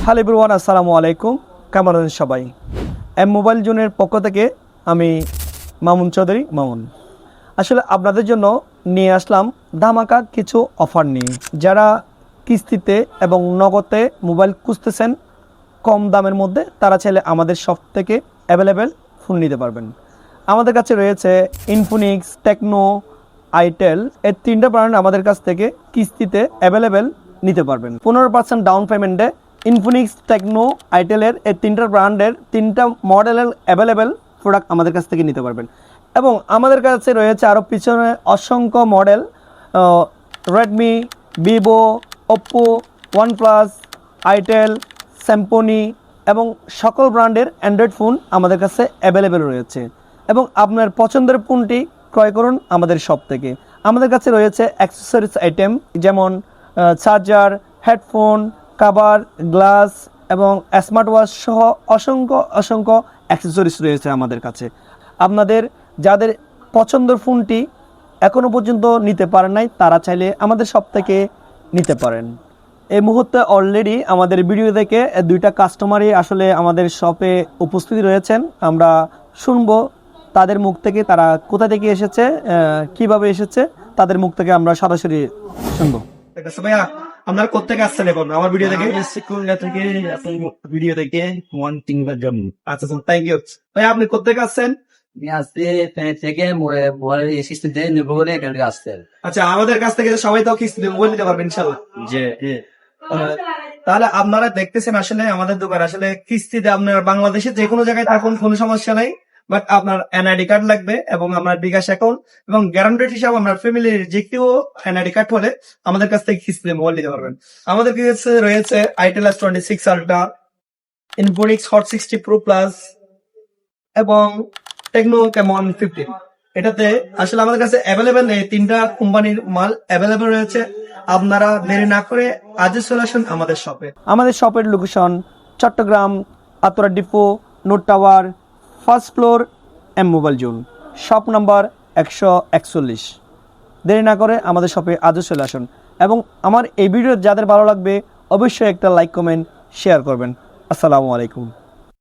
Hello everyone, আসসালামু আলাইকুম। কেমন আছেন সবাই? মোবাইল জোনের পক্ষ থেকে আমি মামুন চৌধুরী মামুন। আসলে আপনাদের জন্য নিয়ে আসলাম ধামাকা কিছু অফার নিয়ে। যারা কিস্তিতে এবং নগদে মোবাইল খুঁজতেছেন কম দামের মধ্যে, তারা চাইলে আমাদের শপ থেকে অ্যাভেলেবেল ফোন নিতে পারবেন। আমাদের কাছে রয়েছে ইনফিনিক্স, টেকনো, আইটেল, এর তিনটা ব্র্যান্ড আমাদের কাছ থেকে কিস্তিতে অ্যাভেলেবেল নিতে পারবেন। 15% ডাউন পেমেন্টে ইনফিনিক্স, টেকনো, আইটেলের এই তিনটা ব্র্যান্ডের তিনটা মডেলের অ্যাভেলেবেল প্রোডাক্ট আমাদের কাছ থেকে নিতে পারবেন। এবং আমাদের কাছে রয়েছে আরও পিছনে অসংখ্য model, Redmi, Vivo, Oppo, OnePlus, itel, Samsung এবং সকল ব্র্যান্ডের অ্যান্ড্রয়েড ফোন আমাদের কাছে অ্যাভেলেবেল রয়েছে। এবং আপনার পছন্দের ফোনটি ক্রয় করুন আমাদের শপ থেকে। আমাদের কাছে রয়েছে অ্যাক্সেসরিজ আইটেম, যেমন চার্জার, হেডফোন, কভার, গ্লাস এবং স্মার্ট ওয়াচ সহ অসংখ্য অ্যাক্সেসরিজ রয়েছে আমাদের কাছে। আপনাদের যাদের পছন্দের ফোনটি এখনও পর্যন্ত নিতে পারেন নাই, তারা চাইলে আমাদের শপ থেকে নিতে পারেন। এই মুহূর্তে অলরেডি আমাদের ভিডিও দেখে দুইটা কাস্টমারই আসলে আমাদের শপে উপস্থিত রয়েছেন। আমরা শুনবো তাদের মুখ থেকে, তারা কোথা থেকে এসেছে, কিভাবে এসেছে, তাদের মুখ থেকে আমরা সরাসরি শুনবো। ভাইয়া, আপনারা কোথেকে আসছেন এখন আমার ভিডিও দেখে? কুমিল্লা থেকে আপনার ভিডিও দেখে ওয়ান টিংবার জন্ম। আচ্ছা, থ্যাংক ইউ ভাইয়া। আপনি কোথেকে আসছেন? আমি আসতে থেকে মোবাইল এসিস্টে নেব বলে এখানে আসতে। আচ্ছা, আমাদের কাছ থেকে সবাই তো কিস্তিতে মোবাইল নিতে পারবেন ইনশাআল্লাহ। যে তাহলে আপনারা দেখতেছেন আসলে আমাদের দোকান আসলে কিস্তিতে, আপনার বাংলাদেশে যে কোনো জায়গায় থাকুন কোনো সমস্যা নাই, বাট আপনার এনআইডি কার্ড লাগবে এবং আপনার বিকাশ অ্যাকাউন্ট এবং গ্যারান্টেড হিসাবে আপনার ফ্যামিলির যে কেউ এনআইডি কার্ড হলে আমাদের কাছ থেকে কিস্তিতে মোবাইল নিতে পারবেন। আমাদের কাছে রয়েছে itel S26 ultra, Infinix hot 60 pro plus এবং টেকনো ক্যামন 15। এটাতে আসলে আমাদের কাছে অ্যাভেলেবেল এই তিনটা কোম্পানির মাল অ্যাভেলেবেল রয়েছে। আপনারা দেরি না করে আজই চলে আসুন আমাদের শপে। আমাদের শপের লোকেশন চট্টগ্রাম আতরা depot, note tower, first floor, mobile zone, shop number 141। দেরি না করে আমাদের শপে আজও চলে আসুন। এবং আমার এই ভিডিও যাদের ভালো লাগবে অবশ্যই একটা লাইক, কমেন্ট, শেয়ার করবেন। আসসালামু আলাইকুম।